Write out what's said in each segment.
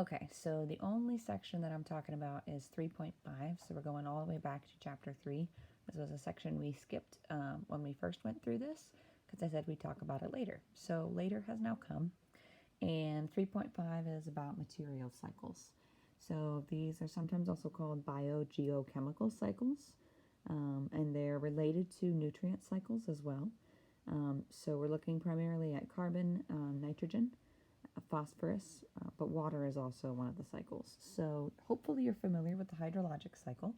Okay, so the only section that I'm talking about is 3.5. So we're going all the way back to chapter 3. This was a section we skipped when we first went through this because I said we'd talk about it later. So later has now come. And 3.5 is about material cycles. So these are sometimes also called biogeochemical cycles, and they're related to nutrient cycles as well. So we're looking primarily at carbon, nitrogen, phosphorus, but water is also one of the cycles. So hopefully you're familiar with the hydrologic cycle,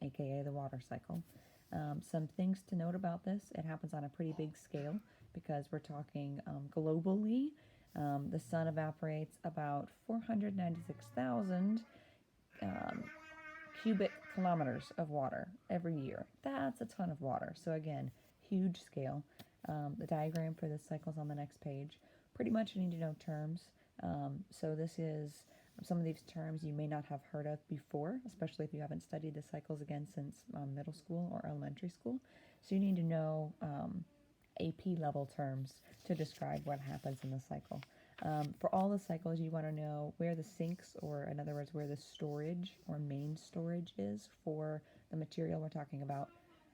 aka the water cycle. Some things to note about this: it happens on a pretty big scale because we're talking globally. The sun evaporates about 496,000 cubic kilometers of water every year. That's a ton of water. So again, huge scale. The diagram for this cycle is on the next page. Pretty much you need to know terms. So this is some of these terms you may not have heard of before, especially if you haven't studied the cycles again since middle school or elementary school. So you need to know AP level terms to describe what happens in the cycle. For all the cycles, you want to know where the sinks, or in other words, where the storage or main storage is for the material we're talking about,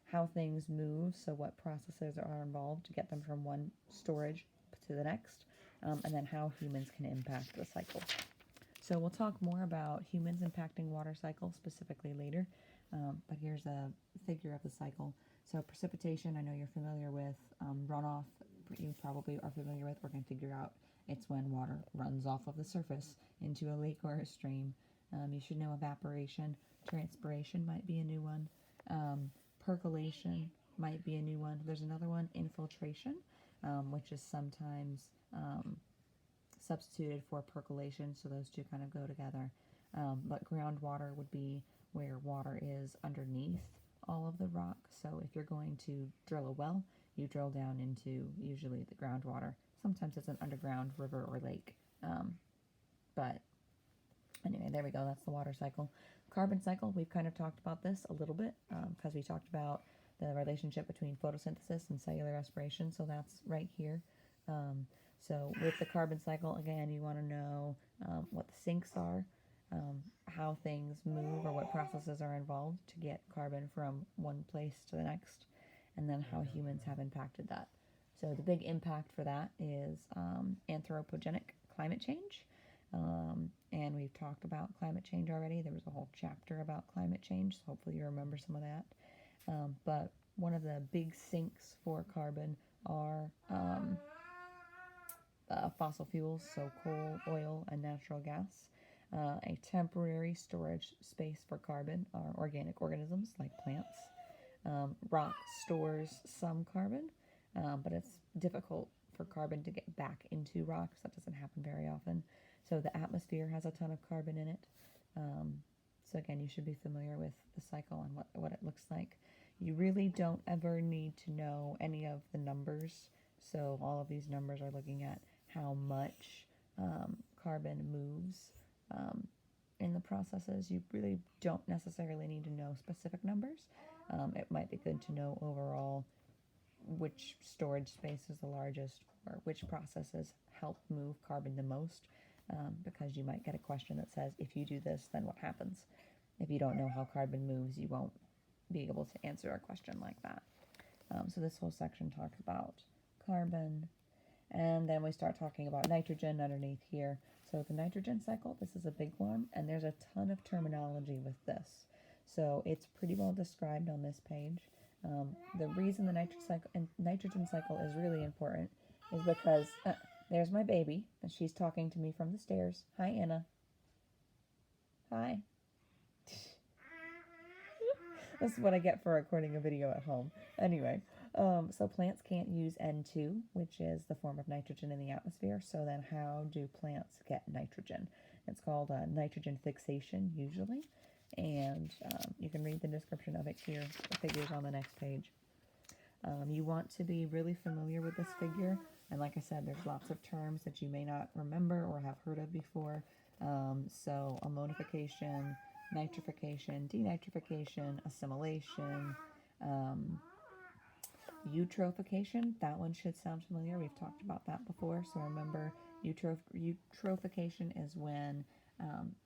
how things move, so what processes are involved to get them from one storage to the next, and then how humans can impact the cycle. So we'll talk more about humans impacting water cycle specifically later, but here's a figure of the cycle. So precipitation, I know you're familiar with. Runoff, you probably are familiar with. We're going to figure out it's when water runs off of the surface into a lake or a stream. You should know evaporation. Transpiration might be a new one. Percolation might be a new one. There's another one, infiltration, which is sometimes substituted for percolation, so those two kind of go together. But groundwater would be where water is underneath all of the rock. So if you're going to drill a well, you drill down into usually the groundwater. Sometimes it's an underground river or lake. But anyway, there we go. That's the water cycle. Carbon cycle, we've kind of talked about this a little bit because we talked about the relationship between photosynthesis and cellular respiration. So that's right here. So with the carbon cycle, again, you want to know what the sinks are, how things move or what processes are involved to get carbon from one place to the next, and then how humans have impacted that. So the big impact for that is anthropogenic climate change. And we've talked about climate change already. There was a whole chapter about climate change, so hopefully you remember some of that. But one of the big sinks for carbon are fossil fuels, so coal, oil, and natural gas. A temporary storage space for carbon are organic organisms like plants. Rock stores some carbon, but it's difficult for carbon to get back into rocks. That doesn't happen very often. So the atmosphere has a ton of carbon in it. So again, you should be familiar with the cycle and what it looks like. You really don't ever need to know any of the numbers. So all of these numbers are looking at how much carbon moves in the processes. You really don't necessarily need to know specific numbers. It might be good to know overall which storage space is the largest or which processes help move carbon the most, because you might get a question that says, if you do this, then what happens? If you don't know how carbon moves, you won't be able to answer a question like that. So this whole section talks about carbon, and then we start talking about nitrogen underneath here. So the nitrogen cycle, this is a big one, and there's a ton of terminology with this. So it's pretty well described on this page. The reason the nitrogen cycle is really important is because there's my baby, and she's talking to me from the stairs. Hi, Anna. Hi. This is what I get for recording a video at home. Anyway, so plants can't use N2, which is the form of nitrogen in the atmosphere. So then how do plants get nitrogen? It's called nitrogen fixation, usually. And you can read the description of it here. The figure's on the next page. You want to be really familiar with this figure. And like I said, there's lots of terms that you may not remember or have heard of before. So ammonification, nitrification, denitrification, assimilation, eutrophication. That one should sound familiar. We've talked about that before. So remember, eutrophication is when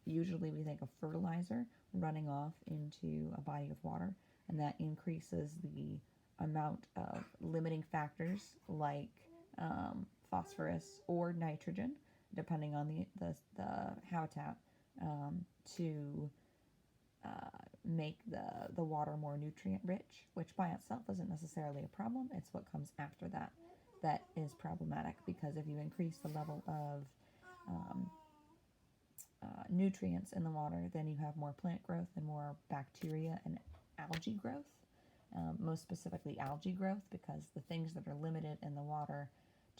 Usually we think of fertilizer running off into a body of water, and that increases the amount of limiting factors like phosphorus or nitrogen, depending on the habitat, to make the water more nutrient rich, which by itself isn't necessarily a problem. It's what comes after that that is problematic, because if you increase the level of um, nutrients in the water, then you have more plant growth and more bacteria and algae growth. Most specifically algae growth, because the things that are limited in the water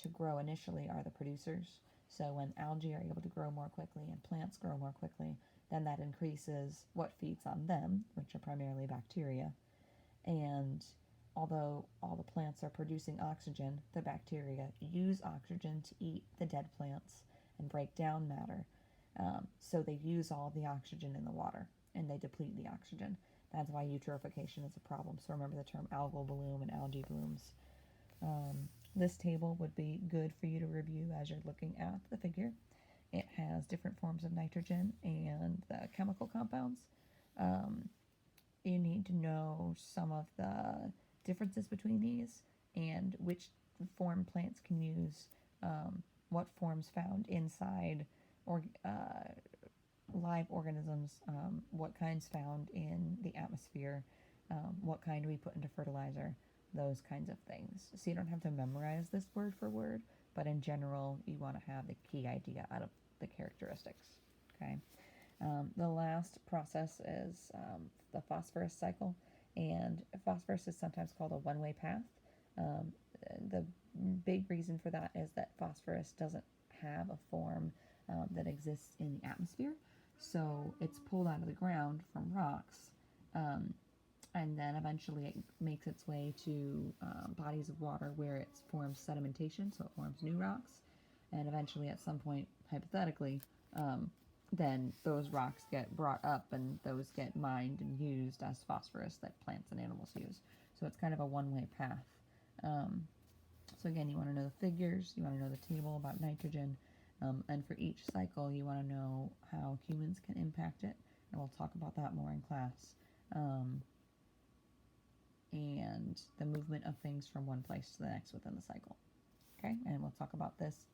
to grow initially are the producers. So when algae are able to grow more quickly and plants grow more quickly, then that increases what feeds on them, which are primarily bacteria. And although all the plants are producing oxygen, the bacteria use oxygen to eat the dead plants and break down matter. So they use all the oxygen in the water and they deplete the oxygen. That's why eutrophication is a problem. So remember the term algal bloom and algae blooms. This table would be good for you to review as you're looking at the figure. It has different forms of nitrogen and the chemical compounds. You need to know some of the differences between these and which form plants can use, what forms found inside or live organisms, what kinds found in the atmosphere, what kind we put into fertilizer, those kinds of things. So you don't have to memorize this word for word, but in general, you want to have the key idea out of the characteristics. Okay. The last process is the phosphorus cycle, and phosphorus is sometimes called a one-way path. The big reason for that is that phosphorus doesn't have a form that exists in the atmosphere, so it's pulled out of the ground from rocks, and then eventually it makes its way to bodies of water where it forms sedimentation, so it forms new rocks, and eventually at some point, hypothetically, then those rocks get brought up and those get mined and used as phosphorus that plants and animals use. So it's kind of a one-way path. So again, you want to know the figures, you want to know the table about nitrogen, and for each cycle you want to know how humans can impact it, and we'll talk about that more in class. And the movement of things from one place to the next within the cycle. Okay, and we'll talk about this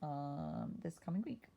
this coming week.